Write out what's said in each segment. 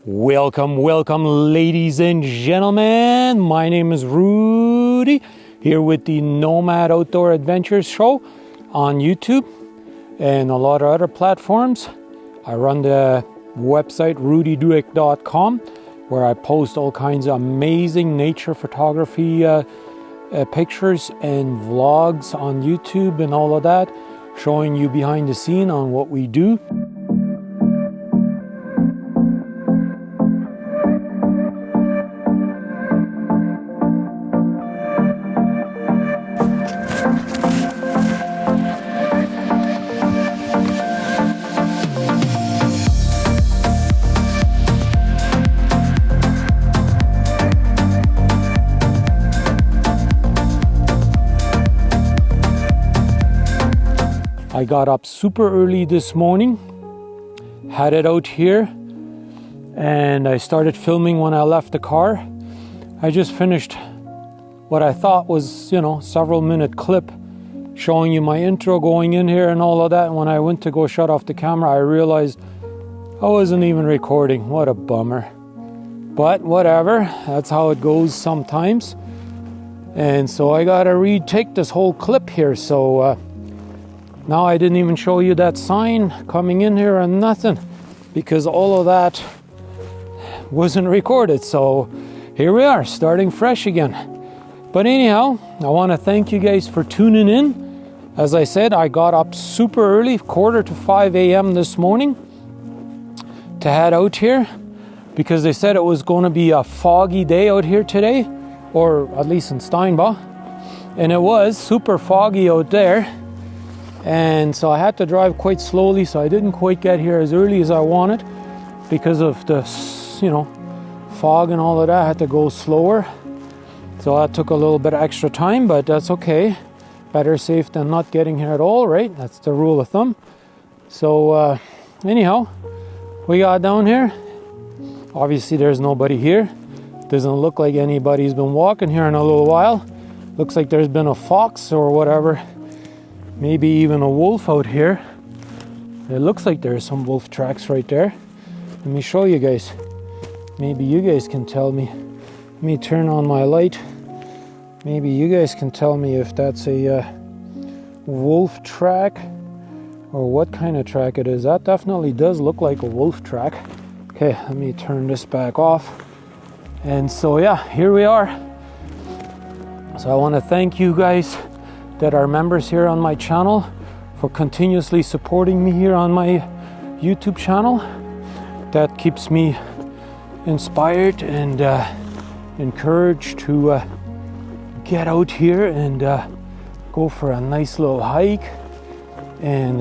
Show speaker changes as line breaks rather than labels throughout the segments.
Welcome, ladies and gentlemen. My name is Rudy, here with the Nomad Outdoor Adventures Show on YouTube and a lot of other platforms. I run the website rudyduick.com, where I post all kinds of amazing nature photography pictures and vlogs on YouTube and all of that, showing you behind the scene on what we do. I got up super early this morning, headed out here, and I started filming when I left the car. I just finished what I thought was, several minute clip showing you my intro going in here and all of that. And when I went to go shut off the camera, I realized I wasn't even recording. What a bummer. But whatever, that's how it goes sometimes. And so I gotta retake this whole clip here. So now I didn't even show you that sign coming in here or nothing, because all of that wasn't recorded. So here we are, starting fresh again. But anyhow, I want to thank you guys for tuning in. As I said, I got up super early, 4:45 a.m. this morning to head out here, because they said it was going to be a foggy day out here today, or at least in Steinbach. And it was super foggy out there. And so I had to drive quite slowly, so I didn't quite get here as early as I wanted because of the, fog and all of that. I had to go slower. So that took a little bit of extra time, but that's okay. Better safe than not getting here at all, right? That's the rule of thumb. So anyhow, we got down here. Obviously there's nobody here. Doesn't look like anybody's been walking here in a little while. Looks like there's been a fox or whatever. Maybe even a wolf out here. It looks like there's some wolf tracks right there. Let me show you guys. Maybe you guys can tell me. Let me turn on my light. Maybe you guys can tell me if that's a wolf track or what kind of track it is. That definitely does look like a wolf track. Okay, let me turn this back off. And so yeah, here we are. So I want to thank you guys that are members here on my channel for continuously supporting me here on my YouTube channel. That keeps me inspired and encouraged to get out here and go for a nice little hike and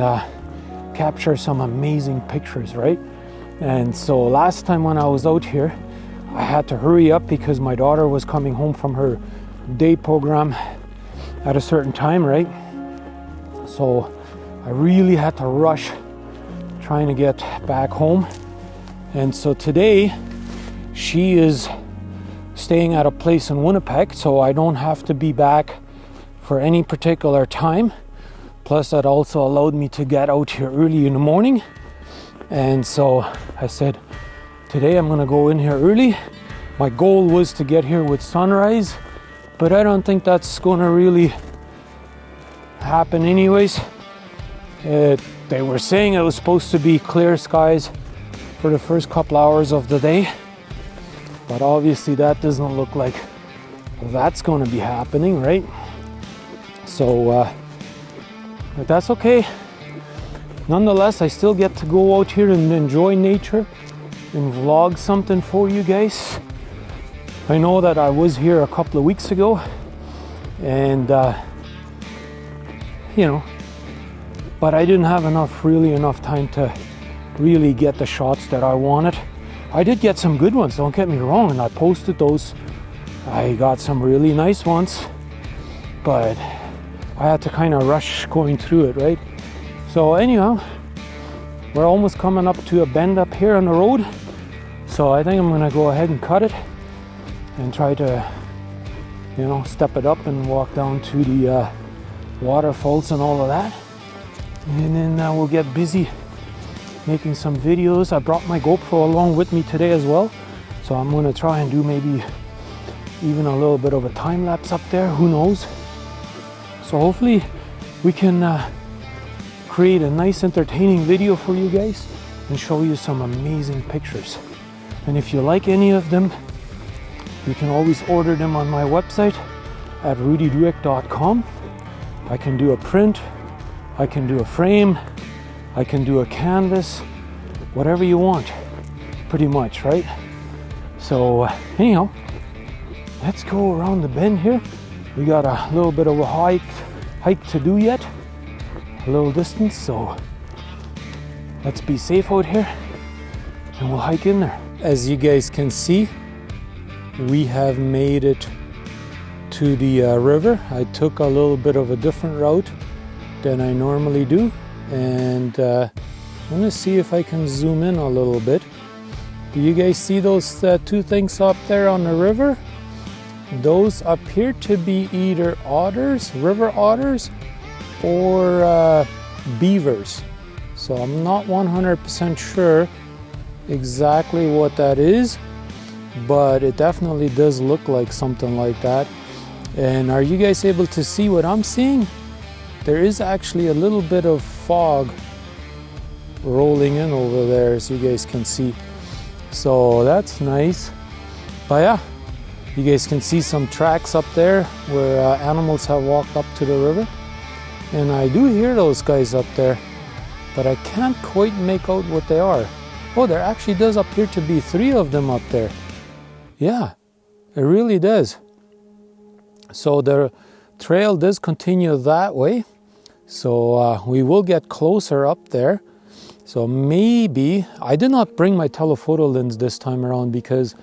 capture some amazing pictures, right? And so last time when I was out here, I had to hurry up because my daughter was coming home from her day program at a certain time, right? So I really had to rush trying to get back home. And so today she is staying at a place in Winnipeg, so I don't have to be back for any particular time. Plus that also allowed me to get out here early in the morning. And so I said, today I'm gonna go in here early. My goal was to get here with sunrise, but I don't think that's gonna really happen anyways. They were saying it was supposed to be clear skies for the first couple hours of the day, but obviously that doesn't look like that's gonna be happening, right? So but that's okay. Nonetheless, I still get to go out here and enjoy nature and vlog something for you guys. I know that I was here a couple of weeks ago and but I didn't have enough time to really get the shots that I wanted. I did get some good ones, don't get me wrong, and I posted those. I got some really nice ones, but I had to kind of rush going through it, right? So anyhow, we're almost coming up to a bend up here on the road. So I think I'm gonna go ahead and cut it and try to, step it up and walk down to the waterfalls and all of that. And then we'll get busy making some videos. I brought my GoPro along with me today as well, so I'm gonna try and do maybe even a little bit of a time lapse up there, who knows. So hopefully we can create a nice entertaining video for you guys and show you some amazing pictures. And if you like any of them, you can always order them on my website at rudydueck.com. I can do a print, I can do a frame, I can do a canvas, whatever you want, pretty much, right? So anyhow, let's go around the bend here. We got a little bit of a hike to do yet, a little distance, so let's be safe out here and we'll hike in there. As you guys can see, we have made it to the river. I took a little bit of a different route than I normally do, and I'm gonna see if I can zoom in a little bit. Do you guys see those two things up there on the river? Those appear to be either otters, river otters, or beavers. So I'm not 100% sure exactly what that is, but it definitely does look like something like that. And are you guys able to see what I'm seeing? There is actually a little bit of fog rolling in over there, as you guys can see. So that's nice. But yeah, you guys can see some tracks up there where animals have walked up to the river. And I do hear those guys up there, but I can't quite make out what they are. Oh, there actually does appear to be 3 of them up there. Yeah, it really does. So the trail does continue that way. So we will get closer up there. So maybe, I did not bring my telephoto lens this time around because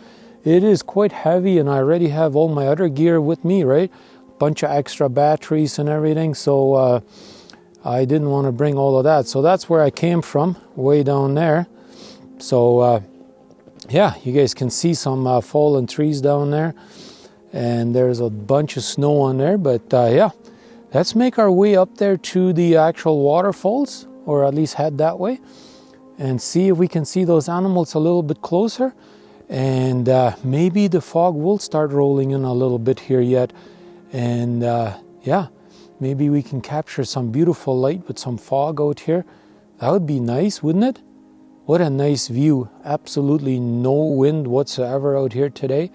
it is quite heavy and I already have all my other gear with me, right? Bunch of extra batteries and everything. So I didn't want to bring all of that. So that's where I came from, way down there. So yeah, you guys can see some fallen trees down there. And there's a bunch of snow on there. But yeah, let's make our way up there to the actual waterfalls, or at least head that way, and see if we can see those animals a little bit closer. And maybe the fog will start rolling in a little bit here yet. And yeah, maybe we can capture some beautiful light with some fog out here. That would be nice, wouldn't it? What a nice view. Absolutely no wind whatsoever out here today.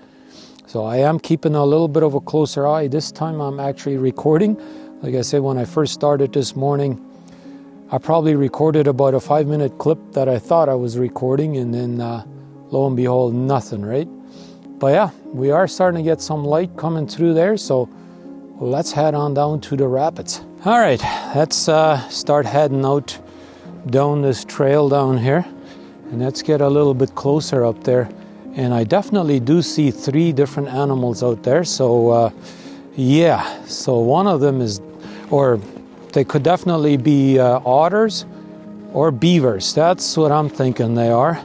So I am keeping a little bit of a closer eye. This time I'm actually recording. Like I said, when I first started this morning, I probably recorded about a 5-minute clip that I thought I was recording, and then lo and behold, nothing, right? But yeah, we are starting to get some light coming through there, so let's head on down to the rapids. All right, let's start heading out down this trail down here, and let's get a little bit closer up there. And I definitely do see 3 different animals out there. So yeah, so one of them is, or they could definitely be otters or beavers. That's what I'm thinking they are.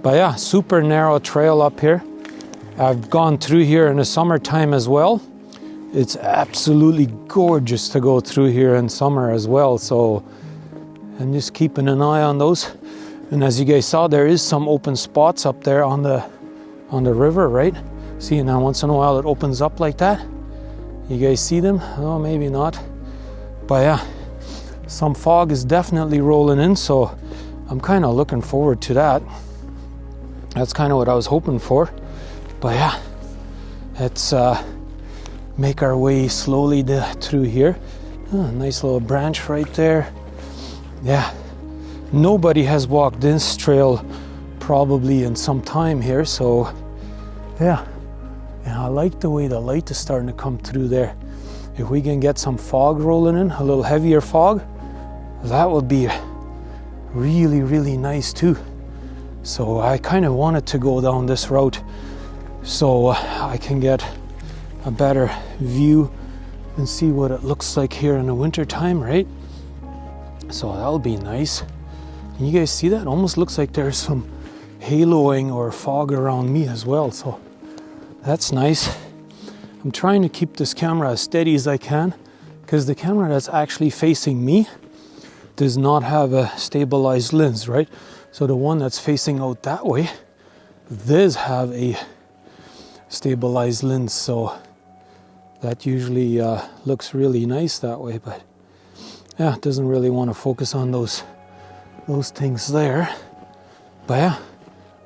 But yeah, super narrow trail up here. I've gone through here in the summertime as well. It's absolutely gorgeous to go through here in summer as well. So I'm just keeping an eye on those. And as you guys saw, there is some open spots up there on the river, right? See, now once in a while it opens up like that. You guys see them? Oh, maybe not. But yeah, some fog is definitely rolling in, so I'm kind of looking forward to that. That's kind of what I was hoping for. But yeah, let's make our way slowly through here. Oh, nice little branch right there. Yeah, nobody has walked this trail probably in some time here, so yeah. And I like the way the light is starting to come through there. If we can get some fog rolling in, a little heavier fog, that would be really, really nice too. So I kind of wanted to go down this route so I can get a better view and see what it looks like here in the winter time, right? So that'll be nice. Can you guys see that? It almost looks like there's some haloing or fog around me as well, so that's nice. I'm trying to keep this camera as steady as I can because the camera that's actually facing me does not have a stabilized lens, right? So the one that's facing out that way does have a stabilized lens, so that usually looks really nice that way. But yeah, it doesn't really want to focus on those things there. But yeah,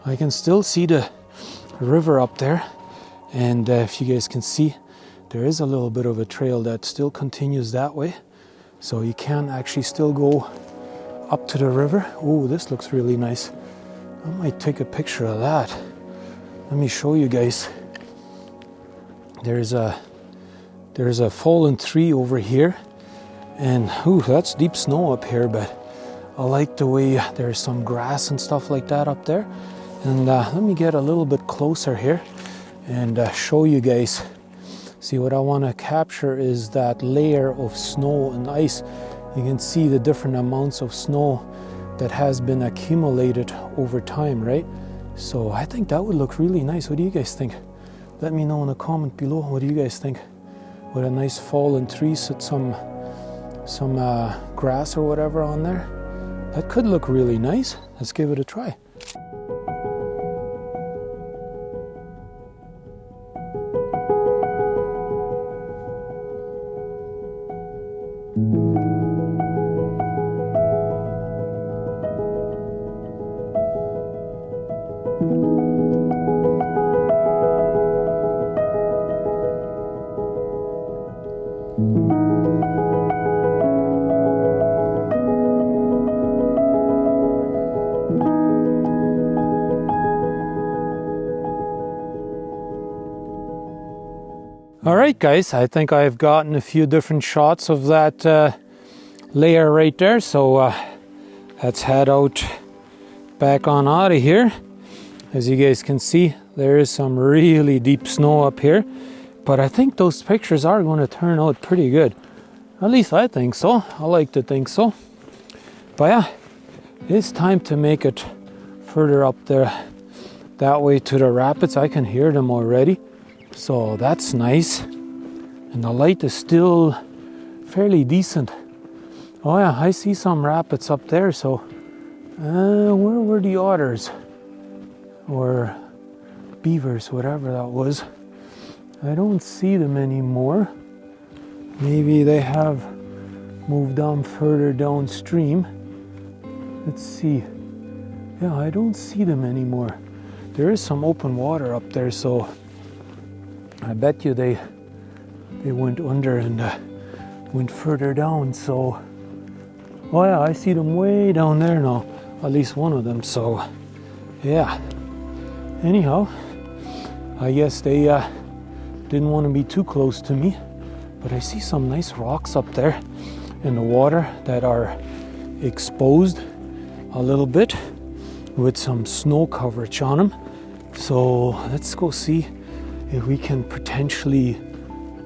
I can still see the river up there, and if you guys can see, there is a little bit of a trail that still continues that way, so you can actually still go up to the river. Oh, this looks really nice. I might take a picture of that. Let me show you guys. There's a fallen tree over here, and ooh, that's deep snow up here, but I like the way there's some grass and stuff like that up there. And let me get a little bit closer here and show you guys. See, what I want to capture is that layer of snow and ice. You can see the different amounts of snow that has been accumulated over time, right? So I think that would look really nice. What do you guys think? Let me know in a comment below. What do you guys think? With a nice fallen tree, with some grass or whatever on there. That could look really nice. Let's give it a try. All right, guys, I think I've gotten a few different shots of that layer right there. So let's head back on out of here. As you guys can see, there is some really deep snow up here, but I think those pictures are going to turn out pretty good. At least I think so. I like to think so. But yeah, it's time to make it further up there, that way to the rapids. I can hear them already. So that's nice, and the light is still fairly decent. Oh yeah, I see some rapids up there. So where were the otters or beavers, whatever that was? I don't see them anymore. Maybe they have moved on further downstream. Let's see. Yeah, I don't see them anymore. There is some open water up there, so I bet you they went under and went further down. So, oh yeah, I see them way down there now. At least one of them. So, yeah. Anyhow, I guess they didn't want to be too close to me. But I see some nice rocks up there in the water that are exposed a little bit with some snow coverage on them. So let's go see if we can potentially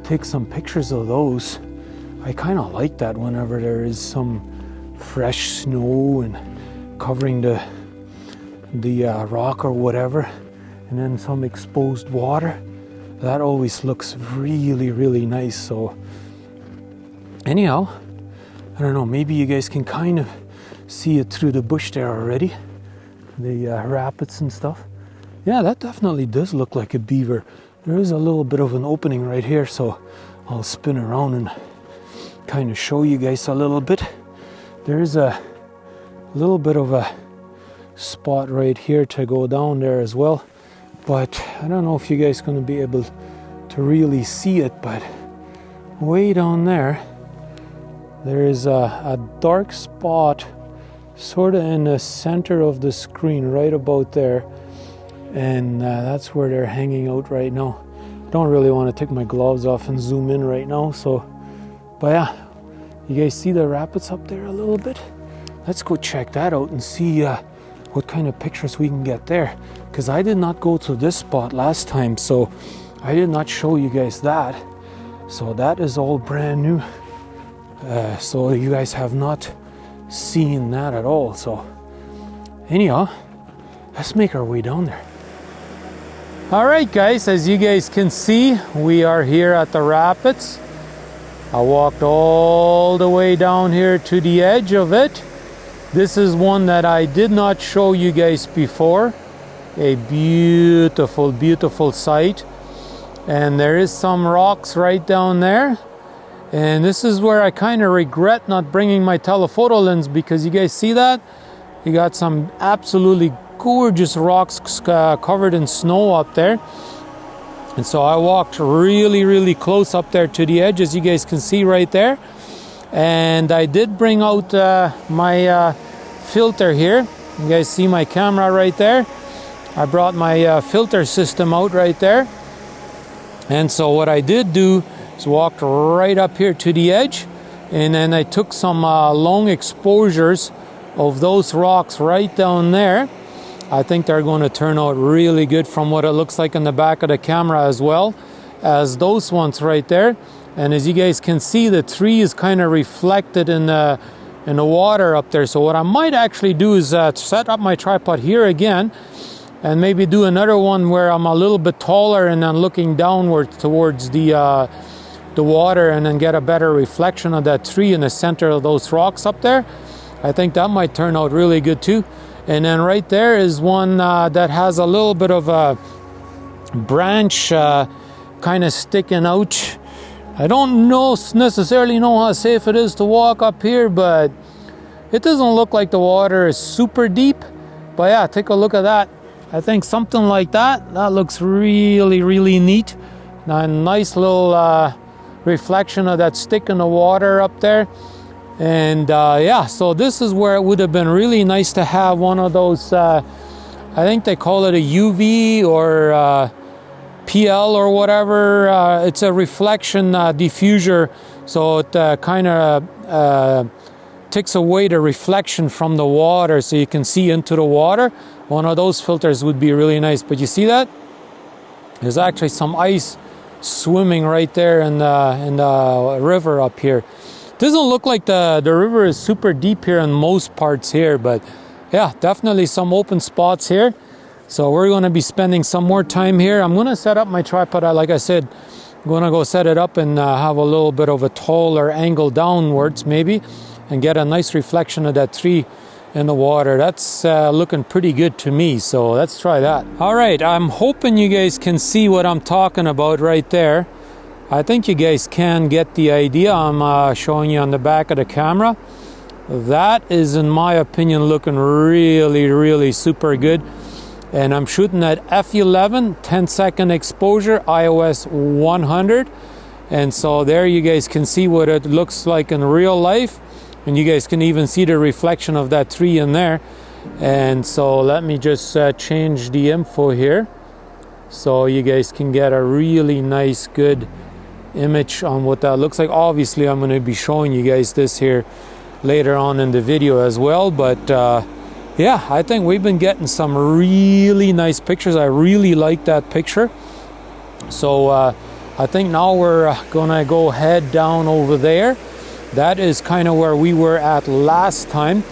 take some pictures of those. I kind of like that whenever there is some fresh snow and covering the rock or whatever, and then some exposed water. That always looks really, really nice. So anyhow, I don't know, maybe you guys can kind of see it through the bush there already, the rapids and stuff. Yeah, that definitely does look like a beaver. There is a little bit of an opening right here, so I'll spin around and kind of show you guys a little bit. There's a little bit of a spot right here to go down there as well, but I don't know if you guys are going to be able to really see it. But way down there is a dark spot sort of in the center of the screen, right about there. And that's where they're hanging out right now. Don't really want to take my gloves off and zoom in right now. So, but yeah, you guys see the rapids up there a little bit? Let's go check that out and see what kind of pictures we can get there. Because I did not go to this spot last time, so I did not show you guys that. So that is all brand new. So you guys have not seen that at all. So anyhow, let's make our way down there. All right, guys, as you guys can see, we are here at the rapids. I walked all the way down here to the edge of it. This is one that I did not show you guys before. A beautiful, beautiful sight. And there is some rocks right down there. And this is where I kind of regret not bringing my telephoto lens, because you guys see that? You got some absolutely gorgeous rocks covered in snow up there. And so I walked really, really close up there to the edge, as you guys can see right there. And I did bring out my filter here. You guys see my camera right there. I brought my filter system out right there. And so what I did do is walked right up here to the edge, and then I took some long exposures of those rocks right down there. I think they're going to turn out really good from what it looks like in the back of the camera, as well as those ones right there. And as you guys can see, the tree is kind of reflected in the water up there. So what I might actually do is set up my tripod here again, and maybe do another one where I'm a little bit taller and then looking downward towards the water, and then get a better reflection of that tree in the center of those rocks up there. I think that might turn out really good too. And then right there is one that has a little bit of a branch kind of sticking out. I don't necessarily know how safe it is to walk up here, but it doesn't look like the water is super deep. But yeah, take a look at that. I think something like that looks really, really neat. A nice little reflection of that stick in the water up there. And yeah, so this is where it would have been really nice to have one of those, I think they call it a UV or PL or whatever. It's a reflection diffuser, so it kind of takes away the reflection from the water so you can see into the water. One of those filters would be really nice. But you see that? There's actually some ice swimming right there in the river up here. Doesn't look like the river is super deep here in most parts here, but yeah, definitely some open spots here. So we're going to be spending some more time here. I'm going to set up my tripod. Like I said, I'm going to go set it up and have a little bit of a taller angle downwards maybe, and get a nice reflection of that tree in the water. That's looking pretty good to me, so let's try that. All right, I'm hoping you guys can see what I'm talking about right there. I think you guys can get the idea. I'm showing you on the back of the camera. That is, in my opinion, looking really, really super good. And I'm shooting at f11, 10-second exposure, iOS 100. And so there you guys can see what it looks like in real life. And you guys can even see the reflection of that tree in there. And so let me just change the info here, so you guys can get a really nice, good image on what that looks like. Obviously, I'm going to be showing you guys this here later on in the video as well. But yeah, I think we've been getting some really nice pictures. I really like that picture. So I think now we're gonna go head down over there. That is kind of where we were at last time.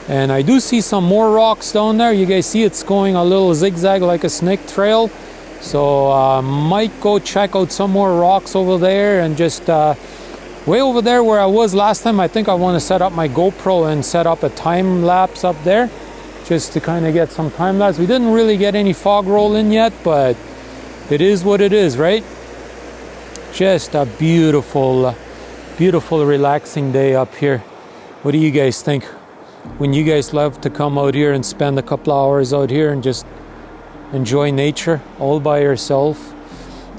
And I do see some more rocks down there. You guys see it's going a little zigzag like a snake trail. So might go check out some more rocks over there, and just way over there where I was last time, I think I want to set up my GoPro and set up a time lapse up there, just to kind of get some time lapse. We didn't really get any fog roll in yet, but it is what it is, right? Just a beautiful, beautiful, relaxing day up here. What do you guys think? When you guys love to come out here and spend a couple hours out here and just enjoy nature all by yourself,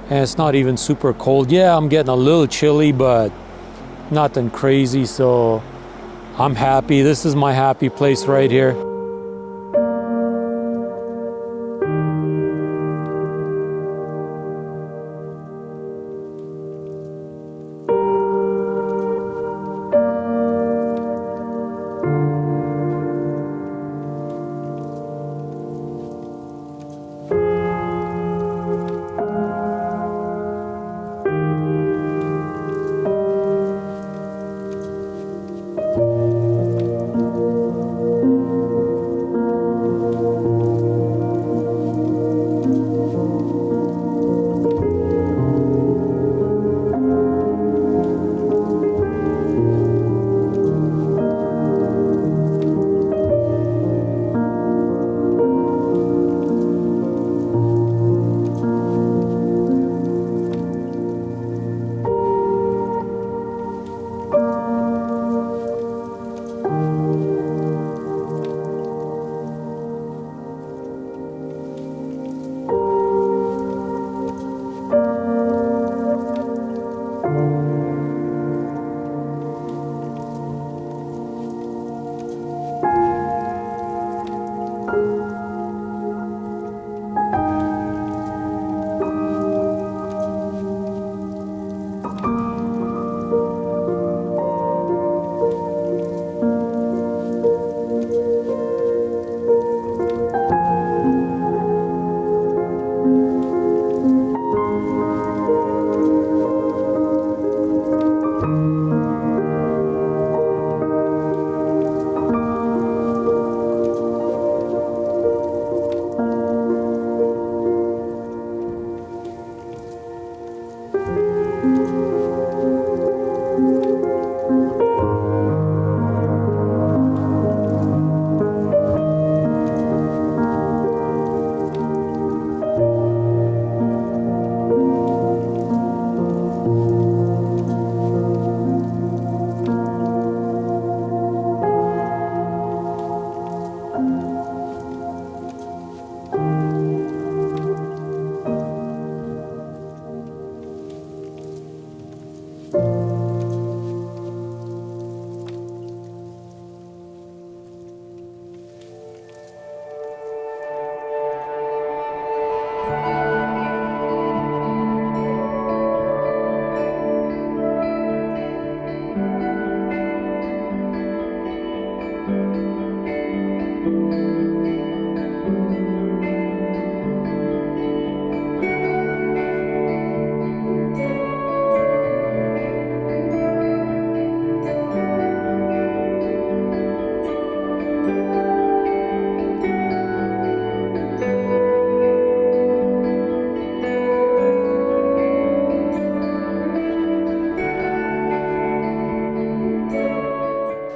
and it's not even super cold. Yeah, I'm getting a little chilly, but nothing crazy, so I'm happy. This is my happy place right here.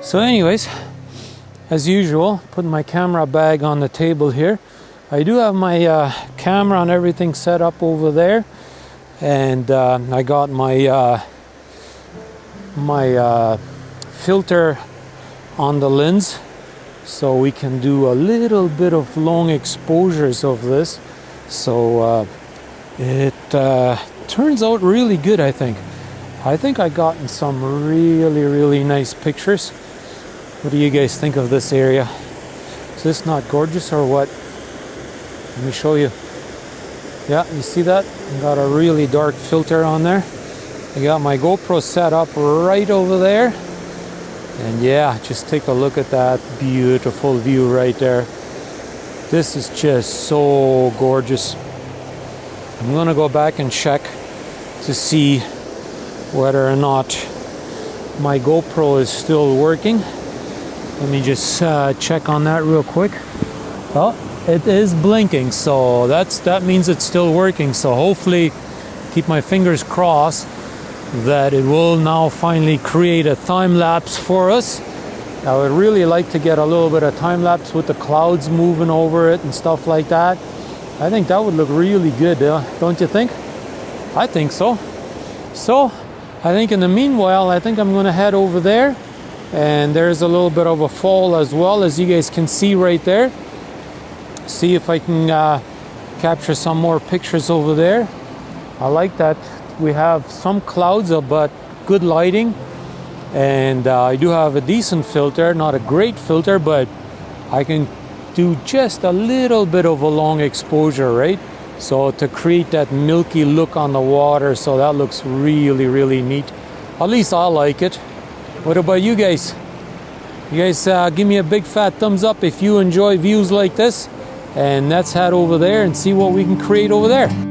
So anyways, as usual, putting my camera bag on the table here. I do have my camera and everything set up over there, and I got my filter on the lens, so we can do a little bit of long exposures of this. So it turns out really good, I think. I think I gotten some really nice pictures. What do you guys think of this area? Is this not gorgeous or what? Let me show you. Yeah, you see that? I got a really dark filter on there. I got my GoPro set up right over there. And yeah, just take a look at that beautiful view right there. This is just so gorgeous. I'm gonna go back and check to see whether or not my GoPro is still working. Let me just check on that real quick. Oh, it is blinking, so that means it's still working. So hopefully, keep my fingers crossed that it will now finally create a time lapse for us. I would really like to get a little bit of time lapse with the clouds moving over it and stuff like that. I think that would look really good, don't you think? I think so. So I think in the meanwhile, I think I'm going to head over there, and there's a little bit of a fall as well, as you guys can see right there. See if I can capture some more pictures over there. I like that we have some clouds, but good lighting, and I do have a decent filter, not a great filter, but I can do just a little bit of a long exposure, right? So to create that milky look on the water, so that looks really neat. At least I like it. What about you guys? You guys give me a big fat thumbs up if you enjoy views like this, and let's head over there and see what we can create over there.